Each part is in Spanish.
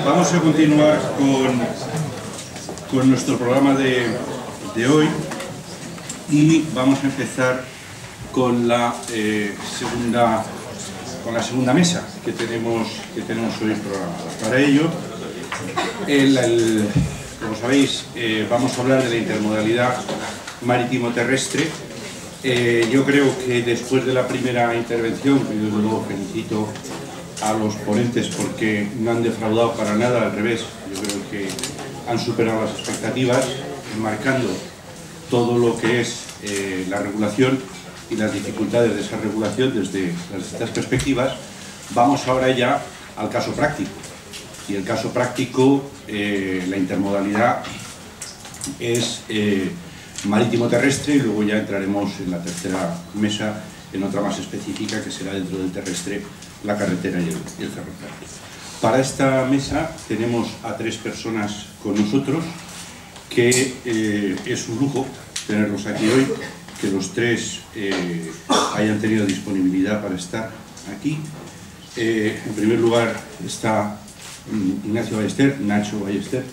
Vamos a continuar con nuestro programa de hoy y vamos a empezar con la segunda mesa que tenemos hoy programada. Para ello, como sabéis, vamos a hablar de la intermodalidad marítimo-terrestre. Yo creo que después de la primera intervención, que yo desde luego felicito a los ponentes porque no han defraudado para nada, al revés, yo creo que han superado las expectativas, enmarcando todo lo que es la regulación y las dificultades de esa regulación desde las distintas perspectivas. Vamos ahora ya al caso práctico. Y el caso práctico, la intermodalidad es marítimo-terrestre, y luego ya entraremos en la tercera mesa en otra más específica que será dentro del terrestre, la carretera y el ferrocarril. Para esta mesa tenemos a tres personas con nosotros, que es un lujo tenerlos aquí hoy, que los tres hayan tenido disponibilidad para estar aquí. En primer lugar está Ignacio Ballester, Nacho Ballester,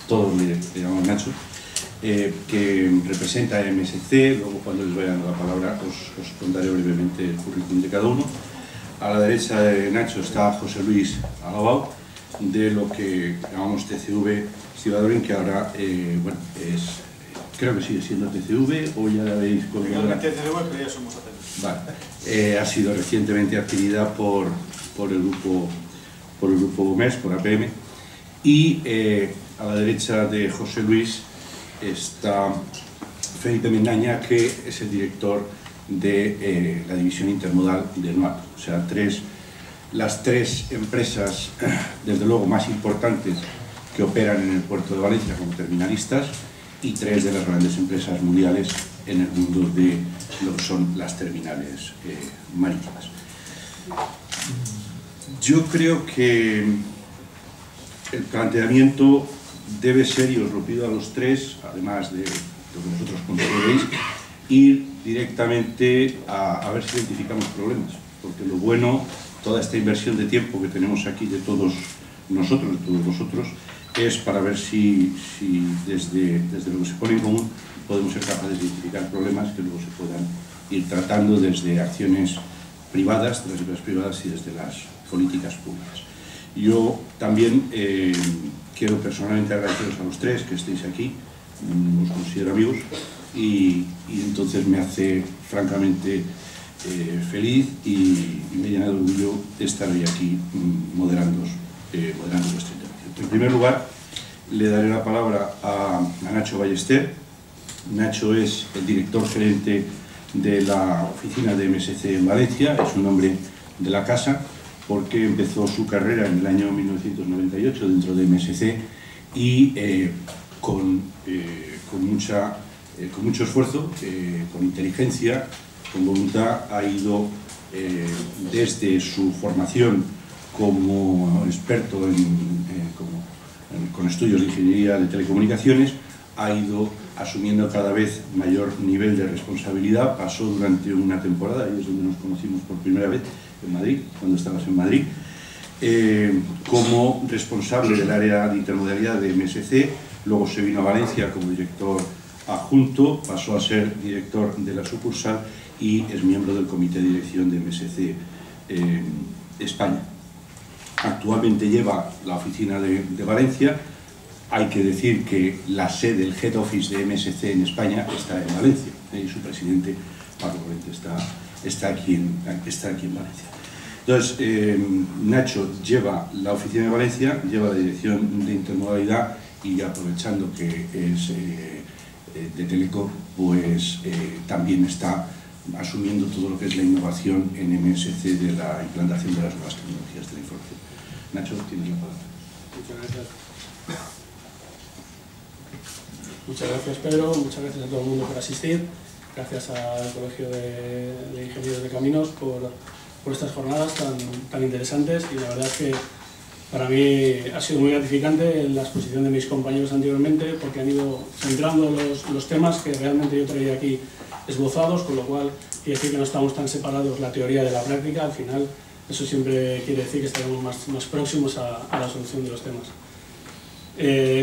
todos le llamamos Nacho, que representa a MSC. Luego, cuando les vaya dando la palabra, os contaré brevemente el currículum de cada uno. A la derecha de Nacho está José Luis Alabau, de lo que llamamos TCV Ciudadrin, que ahora, bueno, creo que sigue siendo TCV, o ya la habéis colgado. TCV, pero ya somos ATM. Vale. Ha sido recientemente adquirida por el grupo MES, por APM. Y a la derecha de José Luis está Felipe Mendaña, que es el director de la división intermodal de NOAP. O sea, las tres empresas, desde luego, más importantes que operan en el puerto de Valencia como terminalistas, y tres de las grandes empresas mundiales en el mundo de lo que son las terminales marítimas. Yo creo que el planteamiento debe ser, y os lo pido a los tres, además de lo que vosotros consideréis, ir directamente a ver si identificamos problemas, porque lo bueno, toda esta inversión de tiempo que tenemos aquí de todos nosotros, de todos vosotros, es para ver si desde lo que se pone en común podemos ser capaces de identificar problemas que luego se puedan ir tratando desde acciones privadas, de las empresas privadas, y desde las políticas públicas. Yo también quiero personalmente agradeceros a los tres que estéis aquí, os considero amigos, y entonces me hace francamente feliz y me llena de orgullo de estar hoy aquí moderando vuestra intervención. En primer lugar, le daré la palabra a Nacho Ballester. Nacho es el director gerente de la oficina de MSC en Valencia, es un hombre de la casa, porque empezó su carrera en el año 1998 dentro de MSC y con mucho esfuerzo, con inteligencia, con voluntad, ha ido desde su formación como experto con estudios de ingeniería de telecomunicaciones, ha ido asumiendo cada vez mayor nivel de responsabilidad. Pasó durante una temporada, ahí es donde nos conocimos por primera vez, en Madrid, cuando estabas en Madrid, como responsable del área de intermodalidad de MSC. Luego se vino a Valencia como director adjunto, pasó a ser director de la sucursal y es miembro del comité de dirección de MSC España. Actualmente lleva la oficina de Valencia. Hay que decir que la sede, el head office de MSC en España está en Valencia, y su presidente, Paco Valente, está aquí en Valencia. Entonces, Nacho lleva la oficina de Valencia, lleva la dirección de intermodalidad, y aprovechando que es de Teleco, pues también está asumiendo todo lo que es la innovación en MSC de la implantación de las nuevas tecnologías de la información. Nacho, tienes la palabra. Muchas gracias. Muchas gracias, Pedro. Muchas gracias a todo el mundo por asistir. Gracias al Colegio de Ingenieros de Caminos por estas jornadas tan interesantes, y la verdad es que para mí ha sido muy gratificante la exposición de mis compañeros anteriormente, porque han ido centrando los temas que realmente yo traía aquí esbozados, con lo cual quiere decir que no estamos tan separados la teoría de la práctica. Al final Eso siempre quiere decir que estaremos más próximos a la solución de los temas.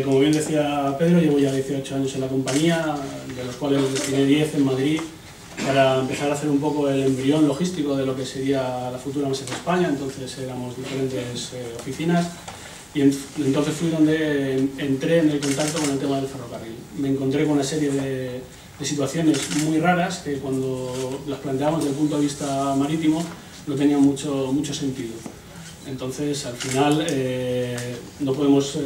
Como bien decía Pedro, llevo ya 18 años en la compañía, de los cuales destiné 10 en Madrid, para empezar a hacer un poco el embrión logístico de lo que sería la futura Meseta España. Entonces éramos diferentes oficinas y entonces fui donde entré en el contacto con el tema del ferrocarril. Me encontré con una serie de situaciones muy raras que cuando las planteamos desde el punto de vista marítimo no tenían mucho sentido. Entonces, al final, no podemos...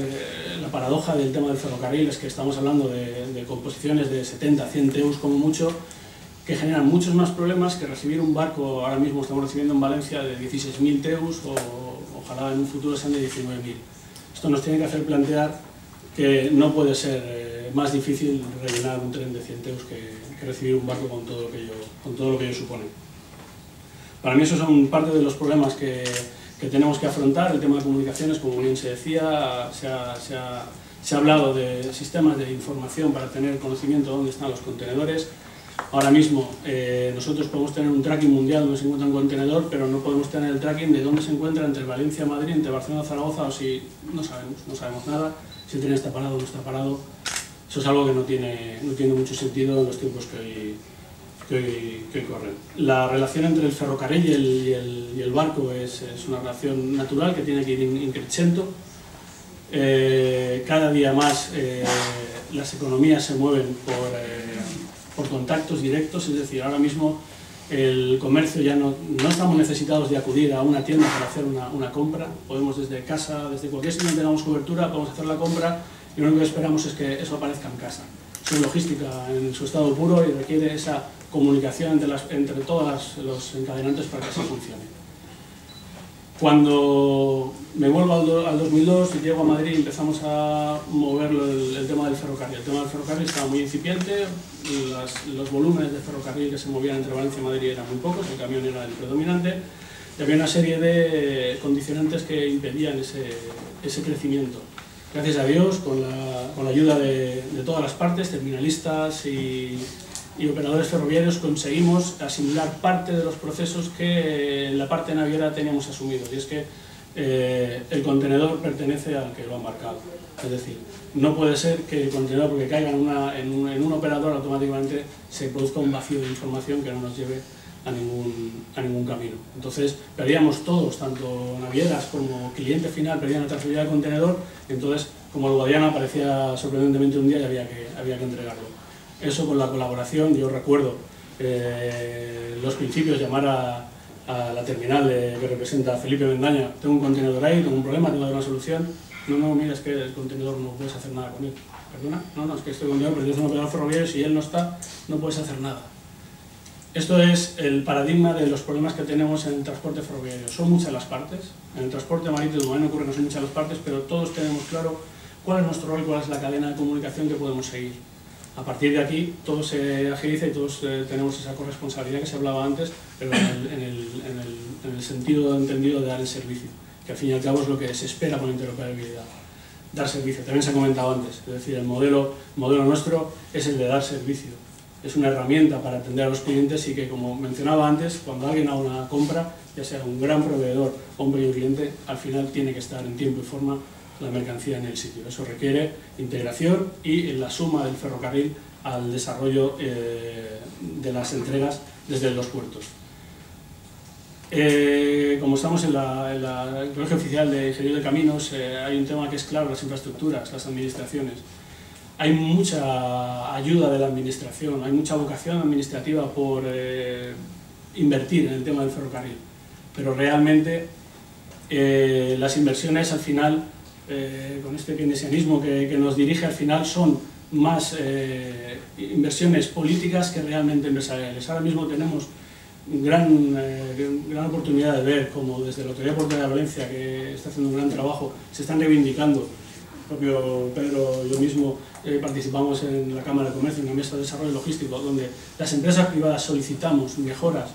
la paradoja del tema del ferrocarril es que estamos hablando de composiciones de 70, 100 TEUs como mucho, que generan muchos más problemas que recibir un barco. Ahora mismo estamos recibiendo en Valencia de 16.000 TEUs, o ojalá en un futuro sean de 19.000. Esto nos tiene que hacer plantear que no puede ser más difícil rellenar un tren de 100 TEUs que recibir un barco con todo lo que ello supone. Para mí esos son parte de los problemas que tenemos que afrontar. El tema de comunicaciones, como bien se decía, se ha hablado de sistemas de información para tener conocimiento de dónde están los contenedores. Ahora mismo nosotros podemos tener un tracking mundial donde se encuentra un contenedor, pero no podemos tener el tracking de dónde se encuentra entre Valencia y Madrid, entre Barcelona y Zaragoza, o si no sabemos nada, si el tren está parado o no está parado. Eso es algo que no tiene mucho sentido en los tiempos que hoy corren. La relación entre el ferrocarril y el barco es una relación natural que tiene que ir increciendo. Cada día más las economías se mueven por contactos directos, es decir, ahora mismo el comercio ya no estamos necesitados de acudir a una tienda para hacer una compra. Podemos desde casa, desde cualquier sitio donde tengamos cobertura, podemos hacer la compra y lo único que esperamos es que eso aparezca en casa. Es logística en su estado puro y requiere esa comunicación entre todos los encadenantes para que así funcione. Cuando me vuelvo al 2002 y llego a Madrid y empezamos a mover el tema del ferrocarril. El tema del ferrocarril estaba muy incipiente, los volúmenes de ferrocarril que se movían entre Valencia y Madrid eran muy pocos, el camión era el predominante, y había una serie de condicionantes que impedían ese crecimiento. Gracias a Dios, con la ayuda de todas las partes, terminalistas y operadores ferroviarios, conseguimos asimilar parte de los procesos que en la parte naviera teníamos asumidos, y es que el contenedor pertenece al que lo ha embarcado. Es decir, no puede ser que el contenedor, porque caiga en un operador, automáticamente se produzca un vacío de información que no nos lleve a ningún camino. Entonces perdíamos todos, tanto navieras como cliente final, perdían la trazabilidad del contenedor. Entonces, como el Guadiana aparecía sorprendentemente un día y había que entregarlo. Eso, con la colaboración, yo recuerdo los principios, llamar a la terminal que representa a Felipe Bendaña: tengo un contenedor ahí, tengo un problema, tengo que dar una solución. No, mira, es que el contenedor no puedes hacer nada con él. ¿Perdona? No, es que este contenedor pertenece a un operador ferroviario y si él no está, no puedes hacer nada. Esto es el paradigma de los problemas que tenemos en el transporte ferroviario. Son muchas las partes. En el transporte marítimo no ocurre que son muchas las partes, pero todos tenemos claro cuál es nuestro rol y cuál es la cadena de comunicación que podemos seguir. A partir de aquí todo se agiliza y todos tenemos esa corresponsabilidad que se hablaba antes, pero en el sentido entendido de dar el servicio, que al fin y al cabo es lo que se espera con interoperabilidad. Dar servicio, también se ha comentado antes, es decir, el modelo nuestro es el de dar servicio. Es una herramienta para atender a los clientes y que, como mencionaba antes, cuando alguien haga una compra, ya sea un gran proveedor o un pequeño cliente, al final tiene que estar en tiempo y forma la mercancía en el sitio. Eso requiere integración y la suma del ferrocarril al desarrollo de las entregas desde los puertos. Como estamos en el Colegio Oficial de Ingenieros de Caminos, hay un tema que es claro: las infraestructuras, las administraciones. Hay mucha ayuda de la administración, hay mucha vocación administrativa por invertir en el tema del ferrocarril, pero realmente las inversiones al final, con este keynesianismo que nos dirige, al final son más inversiones políticas que realmente empresariales. Ahora mismo tenemos gran oportunidad de ver cómo desde la Autoridad Portuaria de Valencia, que está haciendo un gran trabajo, se están reivindicando. El propio Pedro y yo mismo participamos en la Cámara de Comercio, en una mesa de desarrollo logístico, donde las empresas privadas solicitamos mejoras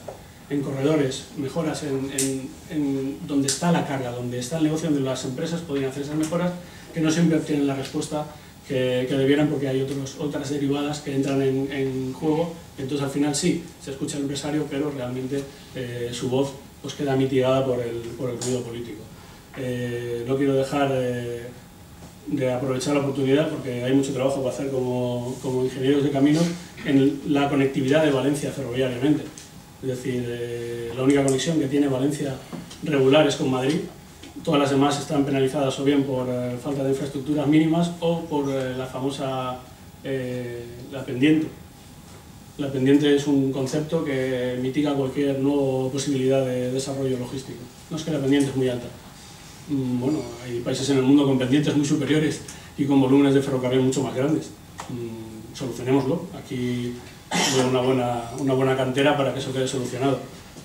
en corredores, mejoras en donde está la carga, donde está el negocio, donde las empresas podrían hacer esas mejoras, que no siempre obtienen la respuesta que debieran, porque hay otras derivadas que entran en juego. Entonces al final sí, se escucha al empresario, pero realmente su voz pues queda mitigada por el ruido político. No quiero dejar de aprovechar la oportunidad, porque hay mucho trabajo para hacer como ingenieros de caminos en la conectividad de Valencia ferroviariamente. Es decir, la única conexión que tiene Valencia regular es con Madrid. Todas las demás están penalizadas o bien por falta de infraestructuras mínimas o por la famosa la pendiente. La pendiente es un concepto que mitiga cualquier nueva posibilidad de desarrollo logístico. No es que la pendiente es muy alta. Bueno, hay países en el mundo con pendientes muy superiores y con volúmenes de ferrocarril mucho más grandes. Solucionémoslo. Aquí hay una buena cantera para que eso quede solucionado.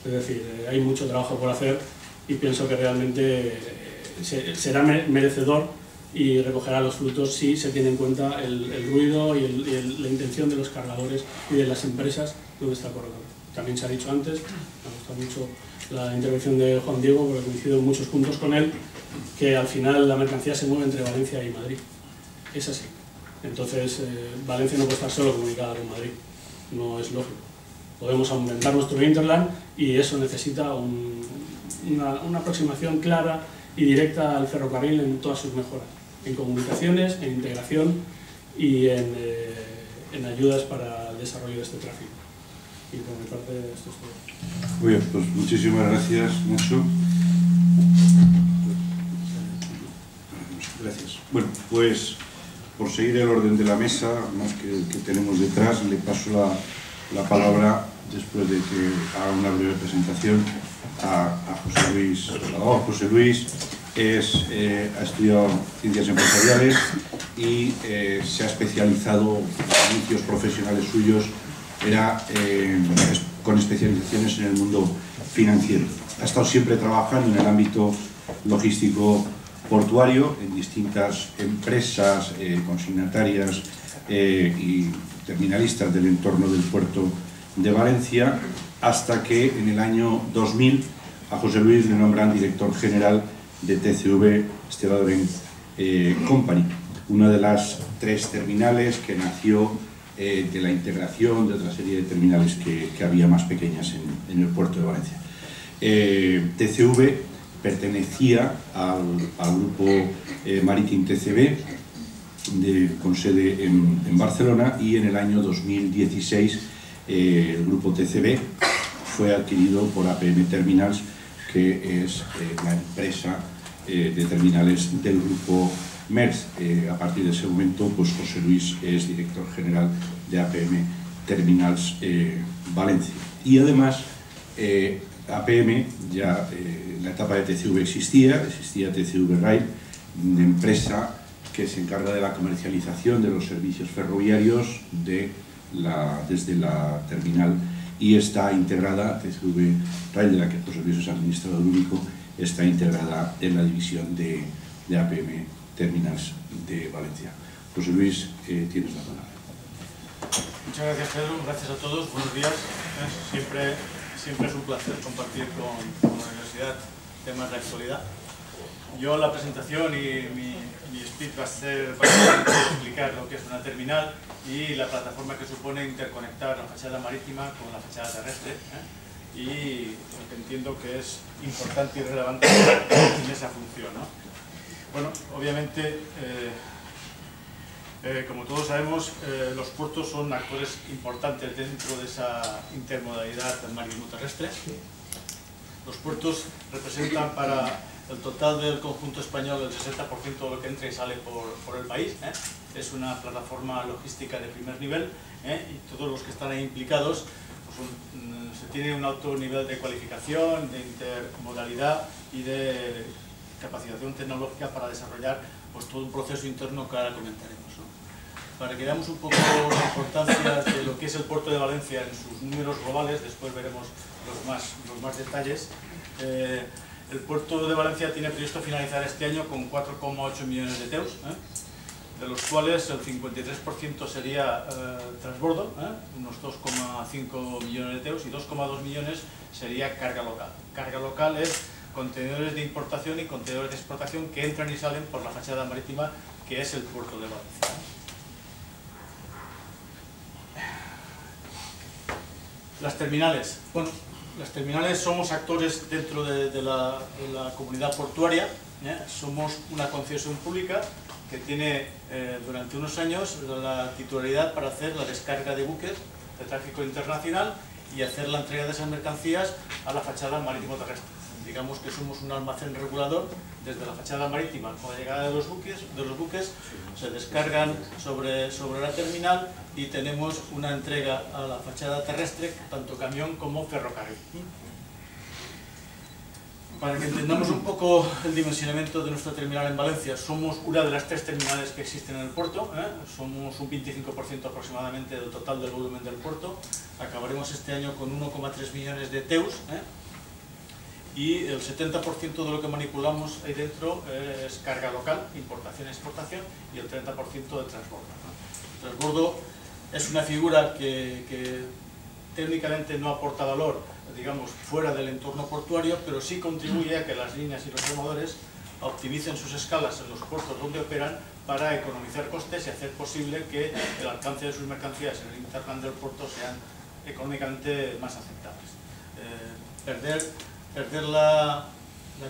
Es decir, hay mucho trabajo por hacer y pienso que realmente será merecedor y recogerá los frutos si se tiene en cuenta el ruido y la intención de los cargadores y de las empresas donde está el corredor. También se ha dicho antes, me gusta mucho la intervención de Juan Diego, porque coincido en muchos puntos con él, que al final la mercancía se mueve entre Valencia y Madrid. Es así. Entonces, Valencia no puede estar solo comunicada con Madrid. No es lógico. Podemos aumentar nuestro hinterland y eso necesita una aproximación clara y directa al ferrocarril en todas sus mejoras, en comunicaciones, en integración y en ayudas para el desarrollo de este tráfico. Y por mi parte esto es todo. Muy bien, pues muchísimas gracias, Nacho. Gracias. Bueno, pues por seguir el orden de la mesa, más que tenemos detrás, le paso la palabra, después de que haga una breve presentación, a José Luis. José Luis ha estudiado Ciencias Empresariales y se ha especializado en inicios profesionales suyos, con especializaciones en el mundo financiero. Ha estado siempre trabajando en el ámbito logístico portuario, en distintas empresas consignatarias y terminalistas del entorno del puerto de Valencia, hasta que en el año 2000 a José Luis le nombran director general de TCV Stevedoring Company, una de las 3 terminales que nació de la integración de otra serie de terminales que había más pequeñas en el puerto de Valencia. TCV pertenecía al grupo Marítim TCV, con sede en Barcelona, y en el año 2016 el grupo TCV fue adquirido por APM Terminals, que es la empresa de terminales del grupo Maersk. A partir de ese momento, pues José Luis es director general de APM Terminals Valencia. Y además, APM, ya la etapa de TCV existía TCV Rail, una empresa que se encarga de la comercialización de los servicios ferroviarios desde la terminal, y está integrada, TCV Rail, de la que José Luis es administrador único, está integrada en la división de APM Terminals de Valencia. José Luis, tienes la palabra. Muchas gracias, Pedro. Gracias a todos. Buenos días. Siempre es un placer compartir con la universidad temas de actualidad. Yo la presentación y mi speech va a ser para explicar lo que es una terminal y la plataforma que supone interconectar la fachada marítima con la fachada terrestre, y lo que entiendo que es importante y relevante en esa función, ¿no? Bueno, obviamente, como todos sabemos, los puertos son actores importantes dentro de esa intermodalidad marítimo-terrestre. Los puertos representan para el total del conjunto español el 60% de lo que entra y sale por el país. Es una plataforma logística de primer nivel, y todos los que están ahí implicados pues se tiene un alto nivel de cualificación, de intermodalidad y de capacitación tecnológica para desarrollar pues todo un proceso interno que ahora comentaremos, ¿no? Para que veamos un poco la importancia de lo que es el puerto de Valencia en sus números globales, después veremos los más detalles. El puerto de Valencia tiene previsto finalizar este año con 4,8 millones de TEUs, de los cuales el 53% sería transbordo, unos 2,5 millones de TEUs, y 2,2 millones sería carga local. Carga local es contenedores de importación y contenedores de exportación que entran y salen por la fachada marítima, que es el puerto de Valencia. Las terminales. Bueno, las terminales somos actores dentro de la comunidad portuaria, somos una concesión pública que tiene durante unos años la titularidad para hacer la descarga de buques de tráfico internacional y hacer la entrega de esas mercancías a la fachada marítimo terrestre. Digamos que somos un almacén regulador desde la fachada marítima. Con la llegada de los buques se descargan sobre la terminal y tenemos una entrega a la fachada terrestre, tanto camión como ferrocarril. Para que entendamos un poco el dimensionamiento de nuestra terminal en Valencia, somos una de las 3 terminales que existen en el puerto, somos un 25% aproximadamente del total del volumen del puerto, acabaremos este año con 1,3 millones de TEUs, y el 70% de lo que manipulamos ahí dentro es carga local, importación y exportación, y el 30% de transbordo. El transbordo es una figura que técnicamente no aporta valor, digamos, fuera del entorno portuario, pero sí contribuye a que las líneas y los remadores optimicen sus escalas en los puertos donde operan para economizar costes y hacer posible que el alcance de sus mercancías en el interland del puerto sean económicamente más aceptables. Perder la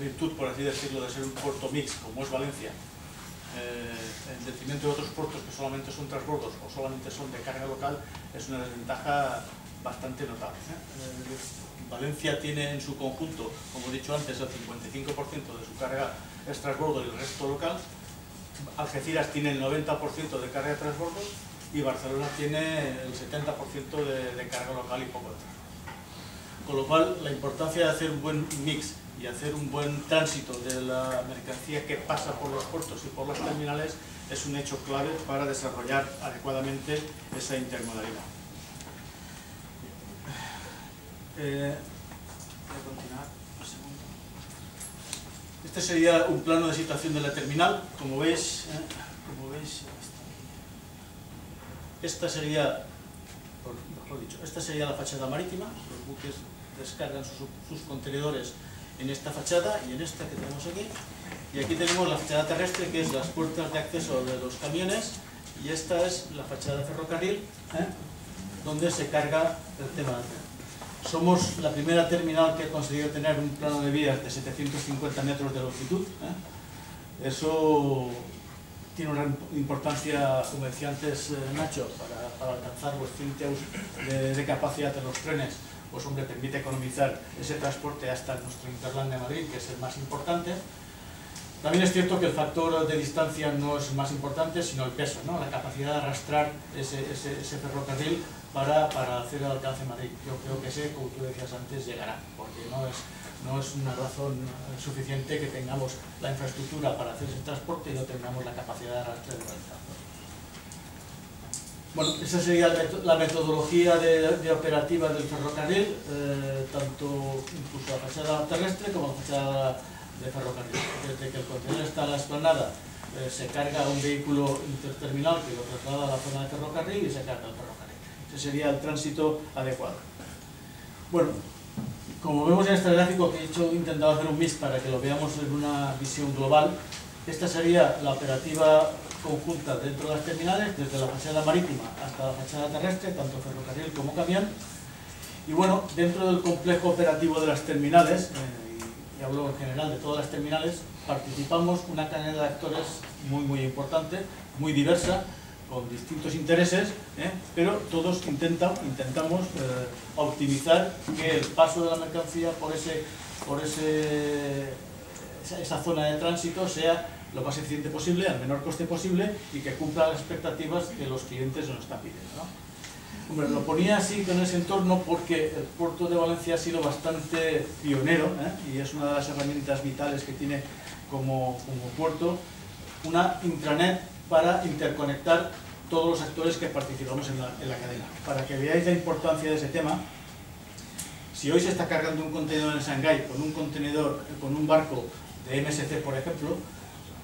virtud, por así decirlo, de ser un puerto mix, como es Valencia, en detrimento de otros puertos que solamente son transbordos o solamente son de carga local, es una desventaja bastante notable. Valencia tiene en su conjunto, como he dicho antes, el 55% de su carga es transbordo y el resto local. Algeciras tiene el 90% de carga de transbordo y Barcelona tiene el 70% de carga local y poco de transbordo. Con lo cual, la importancia de hacer un buen mix y hacer un buen tránsito de la mercancía que pasa por los puertos y por las terminales es un hecho clave para desarrollar adecuadamente esa intermodalidad. Voy a continuar un segundo. Este sería un plano de situación de la terminal. Como veis, esta sería, mejor dicho, esta sería la fachada marítima. Los buques descargan sus contenedores en esta fachada y en esta que tenemos aquí. Y aquí tenemos la fachada terrestre, que es las puertas de acceso de los camiones, y esta es la fachada de ferrocarril, donde se carga el tema del tren. Somos la primera terminal que ha conseguido tener un plano de vías de 750 metros de longitud. Eso tiene una importancia, como decía antes Nacho, para alcanzar los 100 TEUs de capacidad de los trenes. Pues hombre, permite economizar ese transporte hasta nuestro Interland de Madrid, que es el más importante. También es cierto que el factor de distancia no es más importante, sino el peso, ¿no? La capacidad de arrastrar ese ferrocarril para hacer el alcance en Madrid. Yo creo que ese, como tú decías antes, llegará, porque no es una razón suficiente que tengamos la infraestructura para hacer ese transporte y no tengamos la capacidad de arrastre de transporte. Bueno, esa sería la metodología de operativa del ferrocarril, tanto incluso la fachada terrestre como la fachada de ferrocarril. Desde que el contenedor está a la explanada, se carga un vehículo interterminal que lo traslada a la zona de ferrocarril y se carga el ferrocarril. Ese sería el tránsito adecuado. Bueno, como vemos en este gráfico, que he intentado hacer un mix para que lo veamos en una visión global, esta sería la operativa conjunta dentro de las terminales, desde la fachada marítima hasta la fachada terrestre, tanto ferrocarril como camión. Y bueno, dentro del complejo operativo de las terminales, y hablo en general de todas las terminales, participamos una cadena de actores muy importante, muy diversa, con distintos intereses, pero todos intentamos optimizar que el paso de la mercancía por esa zona de tránsito sea lo más eficiente posible, al menor coste posible y que cumpla las expectativas que los clientes nos están pidiendo, ¿no? Hombre, lo ponía así con ese entorno porque el puerto de Valencia ha sido bastante pionero, y es una de las herramientas vitales que tiene como puerto, una intranet para interconectar todos los actores que participamos en la cadena. Para que veáis la importancia de ese tema, si hoy se está cargando un contenedor en Shanghái con un barco de MSC, por ejemplo,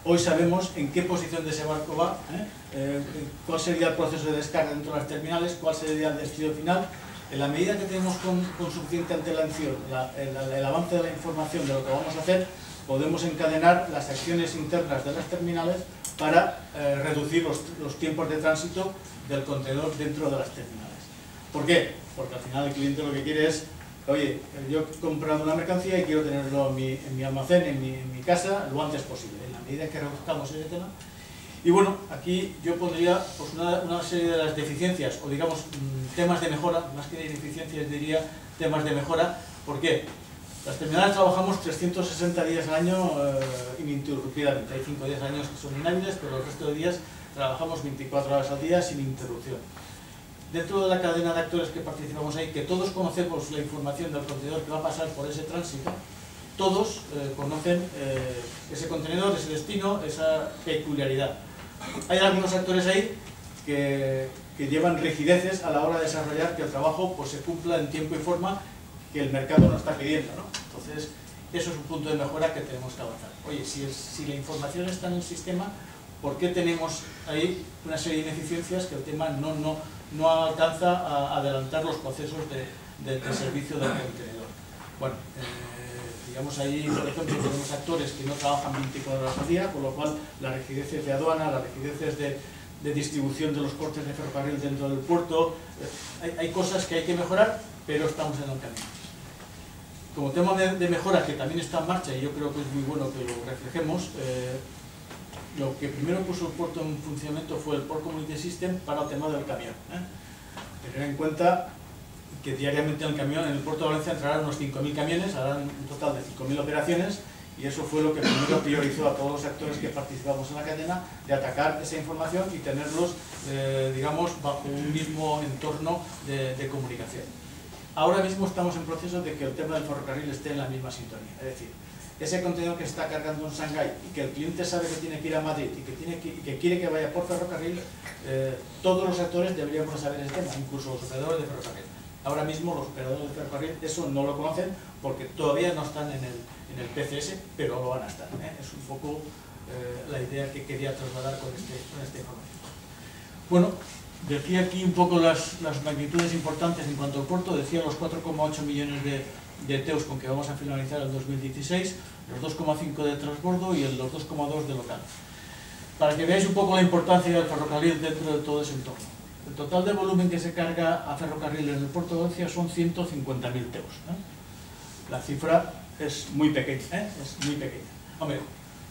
hoy sabemos en qué posición de ese barco va, cuál sería el proceso de descarga dentro de las terminales, cuál sería el destino final. En la medida que tenemos con suficiente antelación el avance de la información de lo que vamos a hacer, podemos encadenar las acciones internas de las terminales para reducir los tiempos de tránsito del contenedor dentro de las terminales. ¿Por qué? Porque al final el cliente lo que quiere es Oye, yo he comprado una mercancía y quiero tenerlo en mi almacén, en mi casa, lo antes posible, en la medida que reduzcamos ese tema. Y bueno, aquí yo pondría pues, una serie de las deficiencias, o digamos, temas de mejora, más que de ineficiencias diría temas de mejora. ¿Por qué? Las terminales trabajamos 360 días al año ininterrumpidamente. Hay 5 días al año que son inhábiles, pero el resto de días trabajamos 24 horas al día sin interrupción. Dentro de la cadena de actores que participamos ahí, que todos conocemos la información del contenedor que va a pasar por ese tránsito, todos conocen ese contenedor, ese destino, esa peculiaridad. Hay algunos actores ahí que llevan rigideces a la hora de desarrollar que el trabajo pues, se cumpla en tiempo y forma que el mercado nos está pidiendo, ¿no? Entonces, eso es un punto de mejora que tenemos que avanzar. Oye, si la información está en el sistema, ¿por qué tenemos ahí una serie de ineficiencias que el tema no alcanza a adelantar los procesos de servicio del contenedor? Bueno, digamos ahí, por ejemplo, tenemos actores que no trabajan 24 horas al día, con lo cual las rigideces de aduana, las rigideces de distribución de los cortes de ferrocarril dentro del puerto, hay cosas que hay que mejorar, pero estamos en el camino. Como tema de mejora que también está en marcha, y yo creo que es muy bueno que lo reflejemos, lo que primero puso el puerto en funcionamiento fue el Port Community System para el tema del camión. Tener en cuenta que diariamente en el puerto de Valencia entrarán unos 5.000 camiones, harán un total de 5.000 operaciones, y eso fue lo que primero priorizó a todos los actores que participamos en la cadena, de atacar esa información y tenerlos, digamos, bajo un mismo entorno de comunicación. Ahora mismo estamos en proceso de que el tema del ferrocarril esté en la misma sintonía, es decir, ese contenedor que se está cargando en Shanghái y que el cliente sabe que tiene que ir a Madrid y que quiere que vaya por ferrocarril, todos los actores deberíamos saber ese tema, incluso los operadores de ferrocarril. Ahora mismo los operadores de ferrocarril eso no lo conocen porque todavía no están en el PCS, pero lo van a estar. Es un poco la idea que quería trasladar con esta información. Bueno, decía aquí un poco las magnitudes importantes en cuanto al puerto, decía los 4,8 millones de TEUs con que vamos a finalizar el 2016, los 2,5 de transbordo y los 2,2 de local. Para que veáis un poco la importancia del ferrocarril dentro de todo ese entorno. El total de volumen que se carga a ferrocarril en el puerto de Valencia son 150.000 TEUs. La cifra es muy pequeña, es muy pequeña. Hombre,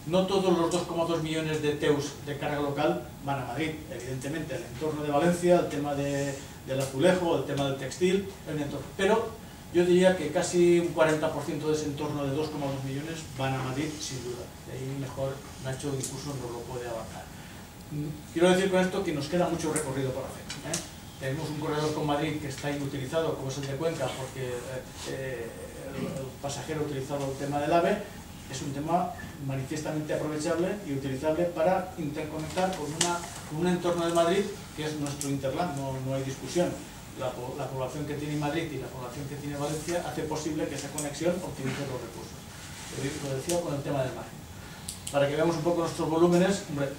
no todos los 2,2 millones de TEUs de carga local van a Madrid. Evidentemente, el entorno de Valencia, el tema del azulejo, el tema del textil, el entorno. Pero yo diría que casi un 40% de ese entorno de 2,2 millones van a Madrid, sin duda. De ahí mejor Nacho incluso nos lo puede avanzar. Quiero decir con esto que nos queda mucho recorrido por hacer. Tenemos un corredor con Madrid que está inutilizado, como es el de Cuenca, porque el pasajero ha utilizado el tema del AVE. Es un tema manifiestamente aprovechable y utilizable para interconectar con un entorno de Madrid que es nuestro interland, no hay discusión. La población que tiene Madrid y la población que tiene Valencia hace posible que esa conexión optimice los recursos. Lo decía con el tema del margen. Para que veamos un poco nuestros volúmenes, hombre,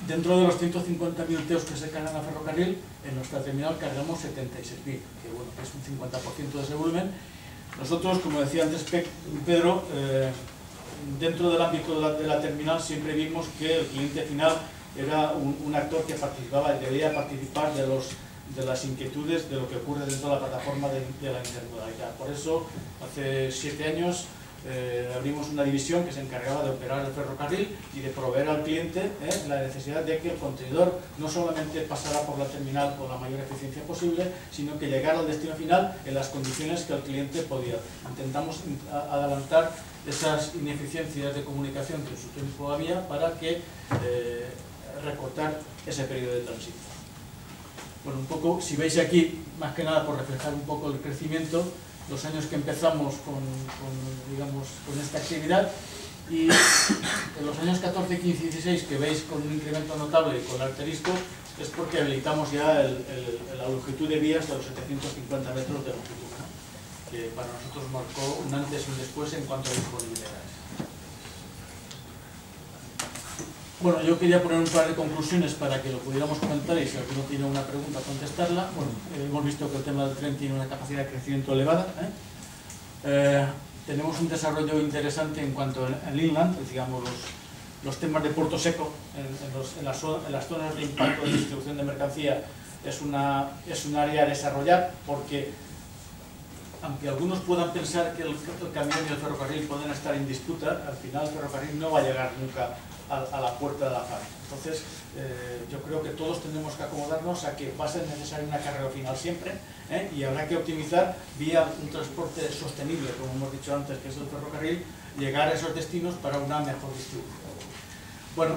dentro de los 150.000 TEUs que se cargan a ferrocarril, en nuestra terminal cargamos 76.000, que bueno, es un 50% de ese volumen. Nosotros, como decía antes Pedro, dentro del ámbito de la terminal siempre vimos que el cliente final era un actor que participaba y debería participar de las inquietudes de lo que ocurre dentro de la plataforma de la intermodalidad. Por eso, hace 7 años abrimos una división que se encargaba de operar el ferrocarril y de proveer al cliente la necesidad de que el contenedor no solamente pasara por la terminal con la mayor eficiencia posible, sino que llegara al destino final en las condiciones que el cliente podía. Intentamos adelantar esas ineficiencias de comunicación que en su tiempo había para que recortar ese periodo de transición. Bueno, un poco, si veis aquí, más que nada por reflejar un poco el crecimiento, los años que empezamos con esta actividad, y en los años 14, 15 y 16 que veis con un incremento notable con el asterisco, es porque habilitamos ya la longitud de vías de los 750 metros de longitud, ¿no? Que para nosotros marcó un antes y un después en cuanto a disponibilidades. Bueno, yo quería poner un par de conclusiones para que lo pudiéramos comentar y si alguno tiene una pregunta contestarla. Bueno, hemos visto que el tema del tren tiene una capacidad de crecimiento elevada. Tenemos un desarrollo interesante en cuanto al inland, digamos los temas de puerto seco en las zonas de impacto de distribución de mercancía es un área a desarrollar porque aunque algunos puedan pensar que el camión y el ferrocarril pueden estar en disputa, al final el ferrocarril no va a llegar nunca a la puerta de la fábrica. Entonces, yo creo que todos tendremos que acomodarnos a que va a ser necesaria una carrera final siempre, y habrá que optimizar vía un transporte sostenible, como hemos dicho antes, que es el ferrocarril, llegar a esos destinos para una mejor distribución. Bueno,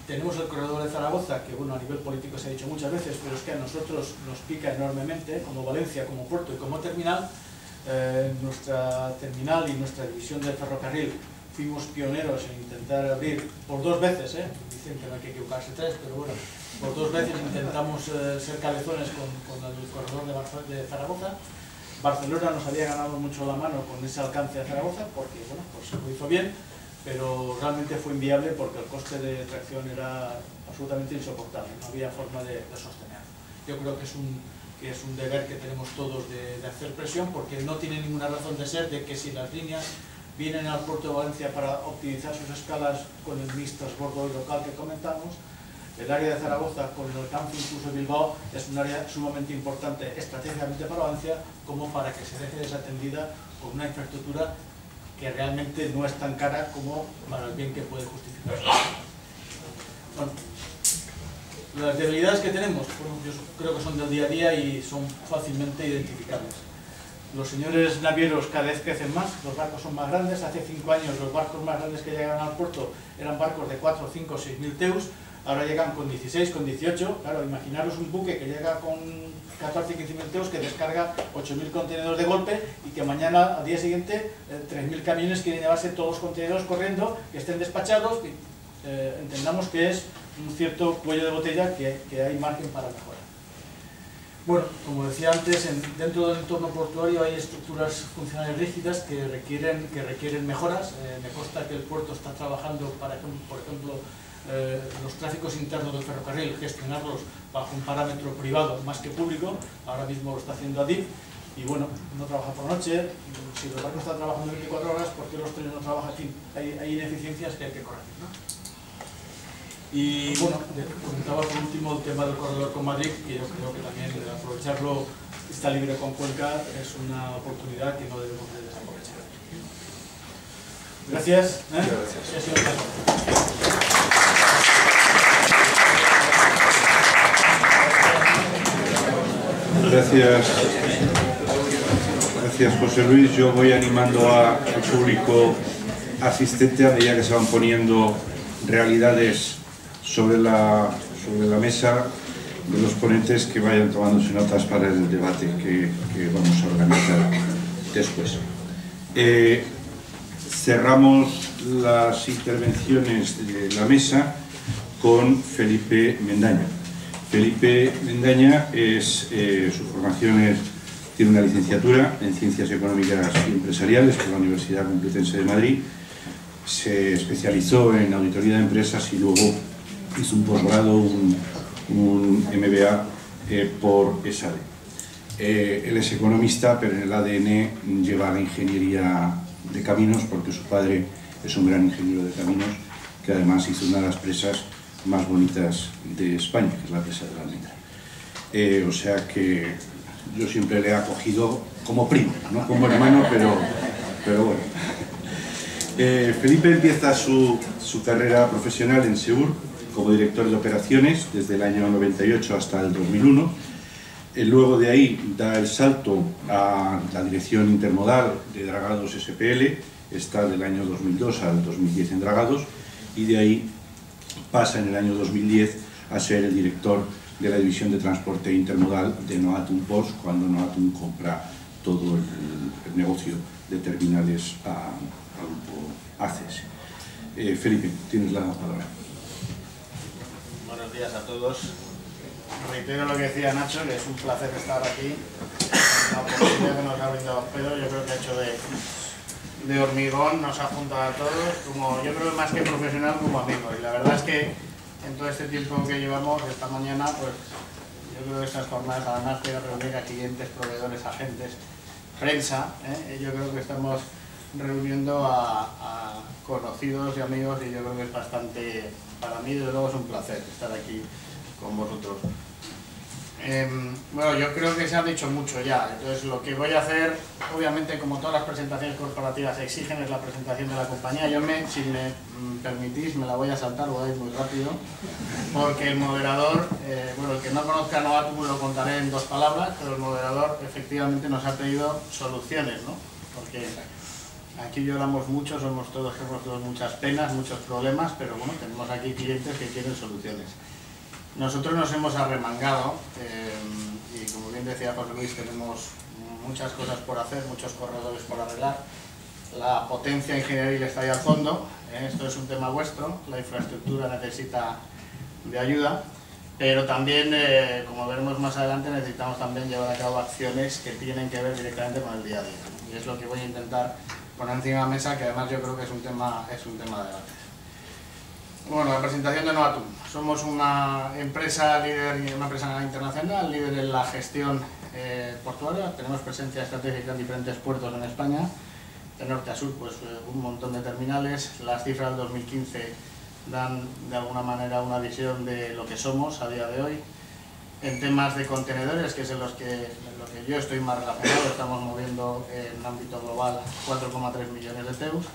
tenemos el corredor de Zaragoza, que bueno, a nivel político se ha dicho muchas veces, pero es que a nosotros nos pica enormemente, como Valencia, como puerto y como terminal. Nuestra terminal y nuestra división del ferrocarril fuimos pioneros en intentar abrir por 2 veces, dicen que no hay que equivocarse 3, pero bueno, por 2 veces intentamos ser cabezones con el corredor de Zaragoza. Barcelona nos había ganado mucho la mano con ese alcance de Zaragoza, porque bueno, pues lo hizo bien, pero realmente fue inviable porque el coste de tracción era absolutamente insoportable, no había forma de sostenerlo. Yo creo que es un deber que tenemos todos de hacer presión, porque no tiene ninguna razón de ser de que si las líneas vienen al puerto de Valencia para optimizar sus escalas con el mix transbordo y local que comentamos, el área de Zaragoza con el campus incluso Bilbao es un área sumamente importante estratégicamente para Valencia, como para que se deje desatendida con una infraestructura que realmente no es tan cara como para el bien que puede justificarse. Bueno, las debilidades que tenemos, bueno, yo creo que son del día a día y son fácilmente identificables. Los señores navieros cada vez crecen más, los barcos son más grandes. Hace 5 años los barcos más grandes que llegaban al puerto eran barcos de 4, 5, 6.000 teus, ahora llegan con 16, con 18. Claro, imaginaros un buque que llega con 14, 15.000 teus, que descarga 8.000 contenedores de golpe y que mañana, al día siguiente, 3.000 camiones quieren llevarse todos los contenedores corriendo, que estén despachados. Entendamos que es un cierto cuello de botella que hay margen para mejorar. Bueno, como decía antes, dentro del entorno portuario hay estructuras funcionales rígidas que requieren mejoras. Me consta que el puerto está trabajando para, por ejemplo, los tráficos internos del ferrocarril, gestionarlos bajo un parámetro privado más que público. Ahora mismo lo está haciendo ADIF y bueno, no trabaja por noche. Si los barcos están trabajando 24 horas, ¿por qué los trenes no trabajan aquí? Hay ineficiencias que hay que corregir, ¿no? Y bueno, comentaba por último el tema del corredor con Madrid, que yo creo que también aprovecharlo, está libre con Cuenca, es una oportunidad que no debemos de desaprovechar. Gracias. Gracias José Luis. Yo voy animando al público asistente a medida que se van poniendo realidades sobre la mesa de los ponentes, que vayan tomándose notas para el debate que vamos a organizar después. Cerramos las intervenciones de la mesa con Felipe Mendaña. Felipe Mendaña su formación tiene una licenciatura en Ciencias Económicas y Empresariales por la Universidad Complutense de Madrid. Se especializó en auditoría de empresas y luego hizo un posgrado, un MBA por ESADE. Él es economista, pero en el ADN lleva la ingeniería de caminos, porque su padre es un gran ingeniero de caminos, que además hizo una de las presas más bonitas de España, que es la presa de la Almendra. O sea que yo siempre le he acogido como primo, no como hermano, pero bueno. Felipe empieza su carrera profesional en Seur como director de operaciones desde el año 98 hasta el 2001. Luego de ahí da el salto a la dirección intermodal de Dragados SPL, está del año 2002 al 2010 en Dragados, y de ahí pasa en el año 2010 a ser el director de la división de transporte intermodal de Noatum Ports, cuando Noatum compra todo el negocio de terminales a grupo ACES. Felipe, tienes la palabra. Buenos días a todos. Reitero lo que decía Nacho, que es un placer estar aquí. La oportunidad que nos ha brindado Pedro, yo creo que ha hecho de hormigón, nos ha juntado a todos, yo creo que más que profesional, como amigos. Y la verdad es que en todo este tiempo que llevamos, esta mañana, pues yo creo que estas jornadas, además de reunir a clientes, proveedores, agentes, prensa, yo creo que estamos reuniendo a conocidos y amigos, y yo creo que es bastante, para mí desde luego es un placer estar aquí con vosotros. Bueno, yo creo que se ha dicho mucho ya, entonces lo que voy a hacer, obviamente como todas las presentaciones corporativas exigen, es la presentación de la compañía. Yo, si me permitís, me la voy a saltar, voy a ir muy rápido, porque el moderador, bueno, el que no conozca Novatum lo contaré en 2 palabras, pero el moderador efectivamente nos ha pedido soluciones, ¿no? Porque aquí lloramos mucho, somos todos muchas penas, muchos problemas, pero bueno, tenemos aquí clientes que quieren soluciones. Nosotros nos hemos arremangado y, como bien decía José Luis, tenemos muchas cosas por hacer, muchos corredores por arreglar. La potencia ingenieril está ahí al fondo, esto es un tema vuestro, la infraestructura necesita de ayuda, pero también, como veremos más adelante, necesitamos también llevar a cabo acciones que tienen que ver directamente con el día a día. Y es lo que voy a intentar poner encima de la mesa, que además yo creo que es un tema de debate. Bueno, la presentación de Novatum. Somos una empresa líder, una empresa internacional, líder en la gestión portuaria. Tenemos presencia estratégica en diferentes puertos en España, de norte a sur, pues un montón de terminales. Las cifras del 2015 dan de alguna manera una visión de lo que somos a día de hoy. En temas de contenedores, que es en lo que yo estoy más relacionado, estamos moviendo en ámbito global 4,3 millones de TEUs.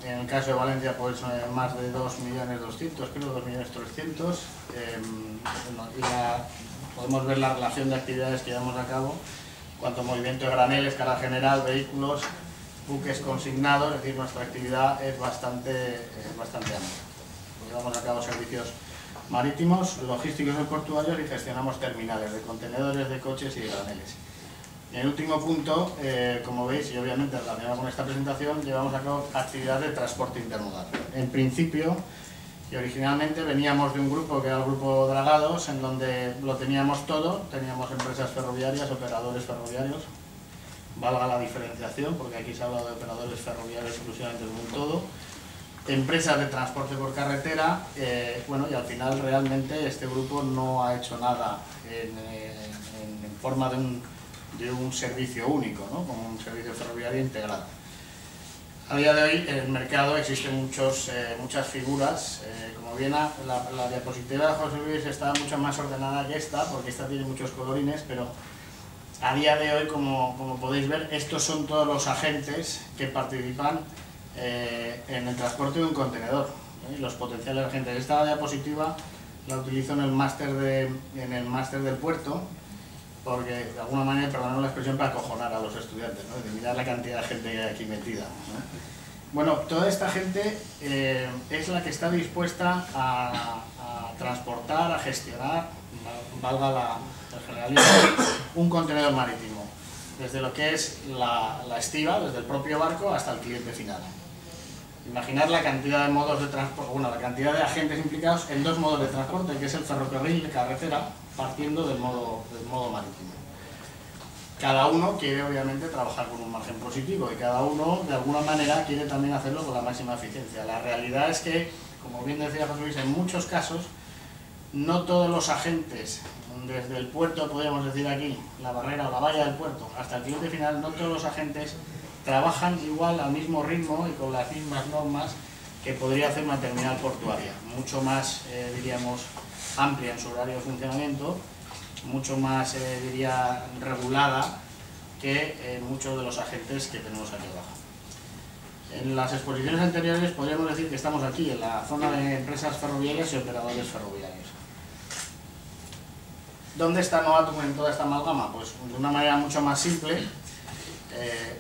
En el caso de Valencia, pues más de 2.200.000, creo, 2.300.000. Podemos ver la relación de actividades que llevamos a cabo, cuanto movimiento de graneles, carga general, vehículos, buques consignados, es decir, nuestra actividad es bastante amplia. Llevamos a cabo servicios marítimos, logísticos y portuarios y gestionamos terminales de contenedores, de coches y de graneles. En el último punto, como veis, y obviamente relacionado con esta presentación, llevamos a cabo actividades de transporte intermodal. En principio, y originalmente veníamos de un grupo que era el Grupo Dragados, en donde lo teníamos todo, teníamos empresas ferroviarias, operadores ferroviarios, valga la diferenciación, porque aquí se habla de operadores ferroviarios exclusivamente de un todo, empresas de transporte por carretera, bueno, y al final realmente este grupo no ha hecho nada en forma de un servicio único, ¿no? Como un servicio ferroviario integrado. A día de hoy en el mercado existen muchas figuras, como bien la diapositiva de José Luis está mucho más ordenada que esta, porque esta tiene muchos colorines, pero a día de hoy, como podéis ver, estos son todos los agentes que participan en el transporte de un contenedor, los potenciales agentes. Esta diapositiva la utilizo en el máster del puerto, porque de alguna manera, perdonad la expresión, para acojonar a los estudiantes, ¿no? De mirar la cantidad de gente que hay aquí metida, ¿no? Bueno, toda esta gente es la que está dispuesta a transportar, a gestionar, valga el generalismo, un contenedor marítimo, desde lo que es la estiba, desde el propio barco hasta el cliente final. Imaginar la cantidad de modos de transporte, bueno, la cantidad de agentes implicados en 2 modos de transporte, que es el ferrocarril y carretera, partiendo del modo marítimo. Cada uno quiere obviamente trabajar con un margen positivo y cada uno de alguna manera quiere también hacerlo con la máxima eficiencia. La realidad es que, como bien decía José Luis, en muchos casos no todos los agentes, desde el puerto, podríamos decir aquí, la barrera o la valla del puerto, hasta el cliente final, no todos los agentes trabajan igual al mismo ritmo y con las mismas normas que podría hacer una terminal portuaria, mucho más, diríamos, amplia en su horario de funcionamiento, mucho más, diría, regulada que muchos de los agentes que tenemos aquí abajo. En las exposiciones anteriores podríamos decir que estamos aquí, en la zona de empresas ferroviarias y operadores ferroviarios. ¿Dónde está Novatum en toda esta amalgama? Pues de una manera mucho más simple,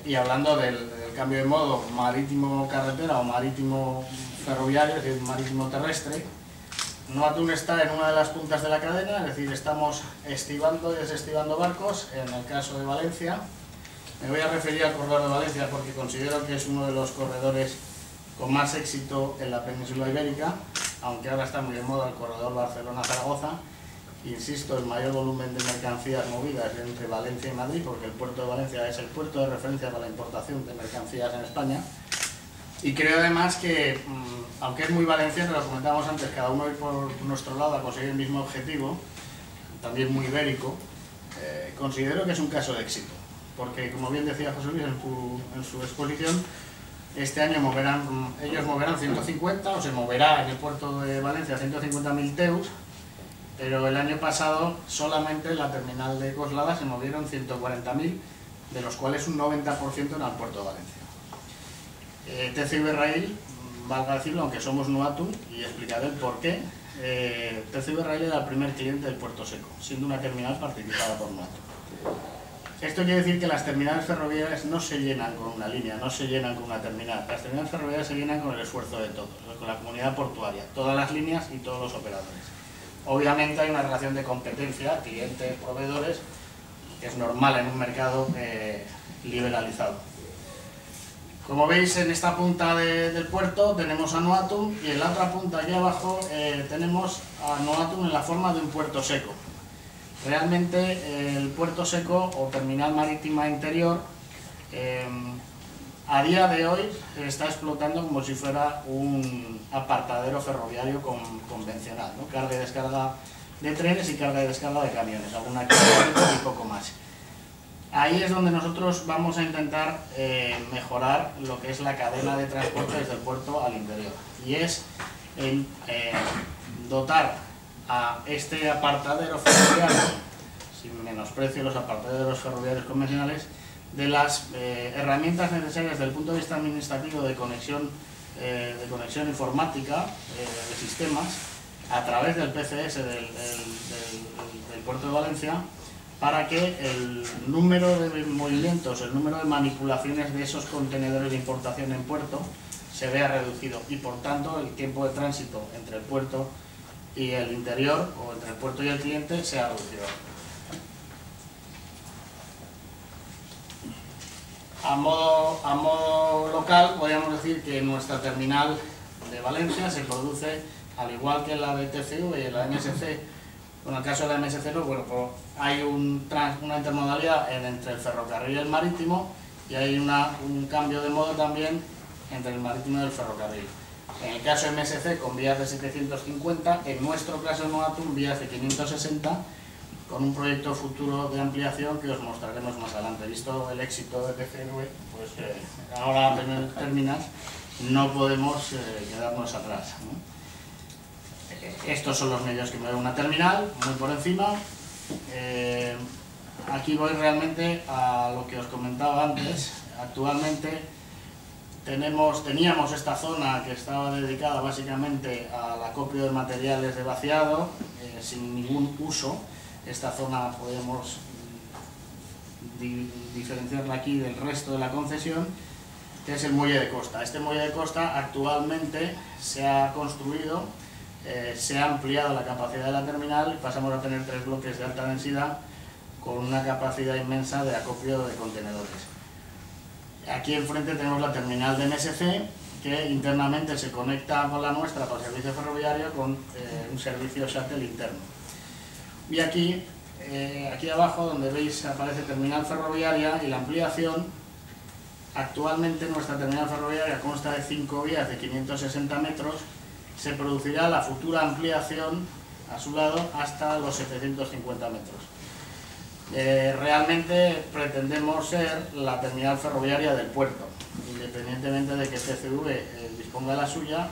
y hablando del cambio de modo marítimo-carretera o marítimo-ferroviario, es decir, marítimo-terrestre, Novatum está en una de las puntas de la cadena, es decir, estamos estivando y desestivando barcos. En el caso de Valencia, me voy a referir al corredor de Valencia porque considero que es uno de los corredores con más éxito en la península ibérica, aunque ahora está muy de moda el corredor Barcelona-Zaragoza. Insisto, el mayor volumen de mercancías movidas entre Valencia y Madrid, porque el puerto de Valencia es el puerto de referencia para la importación de mercancías en España. Y creo además que, aunque es muy valenciano, lo comentábamos antes, cada uno ir por nuestro lado a conseguir el mismo objetivo, también muy ibérico, considero que es un caso de éxito. Porque, como bien decía José Luis en su exposición, este año ellos moverán 150, o se moverá en el puerto de Valencia 150.000 TEUs, pero el año pasado solamente en la terminal de Coslada se movieron 140.000, de los cuales un 90% en el puerto de Valencia. TCV Rail, valga decirlo, aunque somos Nuatum, y explicaré el por qué, TCV Rail era el primer cliente del Puerto Seco, siendo una terminal participada por Nuatum. Esto quiere decir que las terminales ferroviarias no se llenan con una línea, no se llenan con una terminal. Las terminales ferroviarias se llenan con el esfuerzo de todos, con la comunidad portuaria, todas las líneas y todos los operadores. Obviamente hay una relación de competencia, clientes, proveedores, que es normal en un mercado liberalizado. Como veis, en esta punta del puerto tenemos a Nuatum, y en la otra punta aquí abajo tenemos a Nuatum en la forma de un puerto seco. Realmente el puerto seco o terminal marítima interior a día de hoy se está explotando como si fuera un apartadero ferroviario convencional, ¿no? Carga y descarga de trenes y carga y descarga de camiones, alguna carga y poco más. Ahí es donde nosotros vamos a intentar mejorar lo que es la cadena de transporte desde el puerto al interior, y es dotar a este apartadero ferroviario, sin menosprecio los apartaderos ferroviarios convencionales, de las herramientas necesarias desde el punto de vista administrativo de conexión informática de sistemas a través del PCS del puerto de Valencia, para que el número de movimientos, el número de manipulaciones de esos contenedores de importación en puerto se vea reducido, y por tanto el tiempo de tránsito entre el puerto y el interior, o entre el puerto y el cliente, sea reducido. A modo local, podríamos decir que en nuestra terminal de Valencia se produce, al igual que en la de TCV y en la MSC, en el caso de la MSC no, bueno, pues hay una intermodalidad entre el ferrocarril y el marítimo, y hay un cambio de modo también entre el marítimo y el ferrocarril. En el caso de MSC con vías de 750, en nuestro caso en Nuatum vías de 560, con un proyecto futuro de ampliación que os mostraremos más adelante. Visto el éxito de TCV, pues ahora terminas, no podemos quedarnos atrás, ¿no? Estos son los medios que mueve una terminal, muy por encima. Aquí voy realmente a lo que os comentaba antes. Actualmente teníamos esta zona que estaba dedicada básicamente al acopio de materiales de vaciado, sin ningún uso. Esta zona podemos diferenciarla aquí del resto de la concesión, que es el muelle de costa. Este muelle de costa actualmente se ha construido, se ha ampliado la capacidad de la terminal, y pasamos a tener 3 bloques de alta densidad con una capacidad inmensa de acopio de contenedores. Aquí enfrente tenemos la terminal de MSC, que internamente se conecta con la nuestra para el servicio ferroviario con un servicio shuttle interno. Y aquí abajo, donde veis aparece terminal ferroviaria y la ampliación, actualmente nuestra terminal ferroviaria consta de 5 vías de 560 metros, se producirá la futura ampliación a su lado hasta los 750 metros. Realmente pretendemos ser la terminal ferroviaria del puerto, independientemente de que TCV disponga de la suya,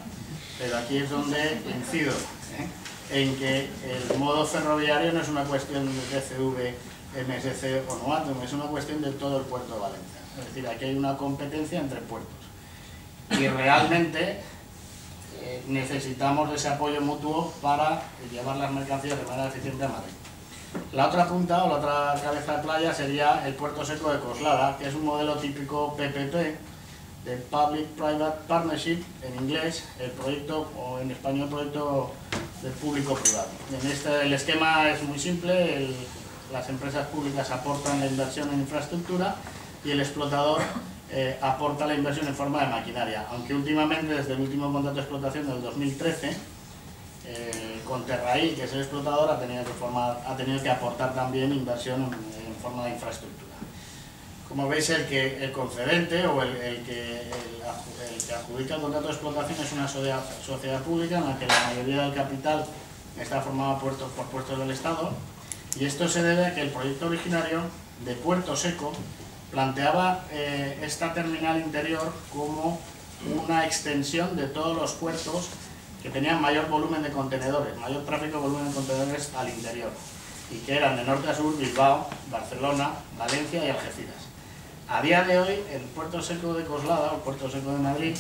pero aquí es donde incido, en que el modo ferroviario no es una cuestión de TCV, MSC o Nuatum, es una cuestión de todo el puerto de Valencia. Es decir, aquí hay una competencia entre puertos, y realmente necesitamos ese apoyo mutuo para llevar las mercancías de manera eficiente a Madrid. La otra punta o la otra cabeza de playa sería el puerto seco de Coslada, que es un modelo típico PPP, de Public Private Partnership en inglés, el proyecto, o en español proyecto de público-privado. El esquema es muy simple, las empresas públicas aportan la inversión en infraestructura y el explotador aporta la inversión en forma de maquinaria, aunque últimamente, desde el último contrato de explotación del 2013, Conterrail, que es el explotador, ha tenido que aportar también inversión en forma de infraestructura. Como veis, el concedente o el que adjudica el contrato de explotación es una sociedad pública en la que la mayoría del capital está formado por puertos del Estado, y esto se debe a que el proyecto originario de Puerto Seco planteaba esta terminal interior como una extensión de todos los puertos que tenían mayor volumen de contenedores, mayor tráfico, volumen de contenedores al interior, y que eran de norte a sur Bilbao, Barcelona, Valencia y Algeciras. A día de hoy, el puerto seco de Coslada, o puerto seco de Madrid,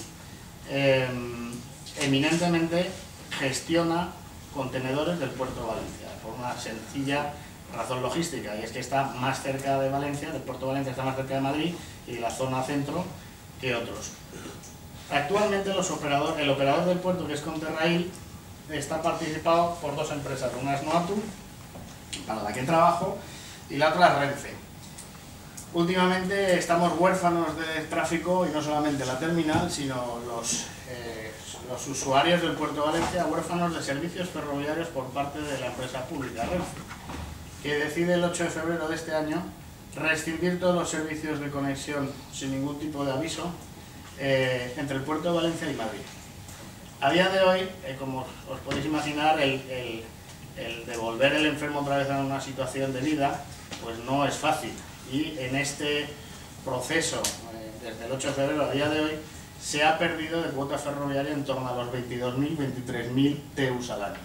eminentemente gestiona contenedores del puerto de Valencia, por una sencilla razón logística, y es que está más cerca de Valencia, del puerto de Valencia está más cerca de Madrid y la zona centro que otros. Actualmente el operador del puerto, que es Conterrail, está participado por dos empresas, una es Noatum, para la que trabajo, y la otra es Renfe. Últimamente estamos huérfanos de tráfico, y no solamente la terminal, sino los usuarios del puerto de Valencia, huérfanos de servicios ferroviarios por parte de la empresa pública Renfe, que decide el 8 de febrero de este año rescindir todos los servicios de conexión sin ningún tipo de aviso entre el puerto de Valencia y Madrid. A día de hoy, como os podéis imaginar, el devolver el enfermo otra vez a una situación de vida pues no es fácil, y en este proceso, desde el 8 de febrero a día de hoy, se ha perdido de cuota ferroviaria en torno a los 22.000, 23.000 TEUs al año.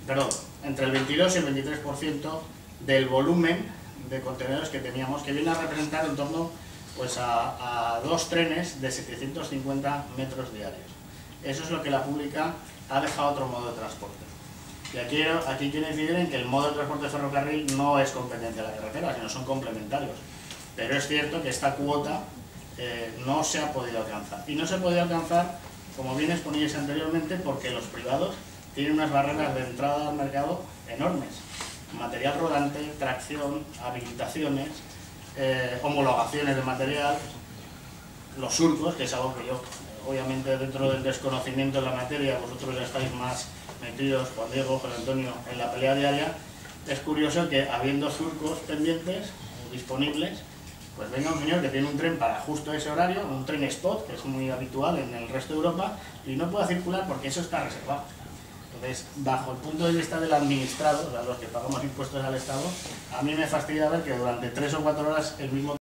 Perdón, entre el 22 y el 23% del volumen de contenedores que teníamos, que viene a representar en torno pues, a 2 trenes de 750 metros diarios. Eso es lo que la pública ha dejado otro modo de transporte. Y aquí quiero incidir en que el modo de transporte de ferrocarril no es competencia de la carretera, sino son complementarios. Pero es cierto que esta cuota no se ha podido alcanzar. Y no se ha podido alcanzar, como bien exponíais anteriormente, porque los privados tienen unas barreras de entrada al mercado enormes. Material rodante, tracción, habilitaciones, homologaciones de material, los surcos, que es algo que yo, obviamente dentro del desconocimiento de la materia, vosotros ya estáis más metidos, Juan Diego, José Antonio, en la pelea diaria. Es curioso que habiendo surcos pendientes, disponibles, pues venga un señor que tiene un tren para justo ese horario, un tren spot, que es muy habitual en el resto de Europa, y no pueda circular porque eso está reservado. Entonces, bajo el punto de vista del administrado, o sea, los que pagamos impuestos al Estado, a mí me fastidia ver que durante 3 o 4 horas el mismo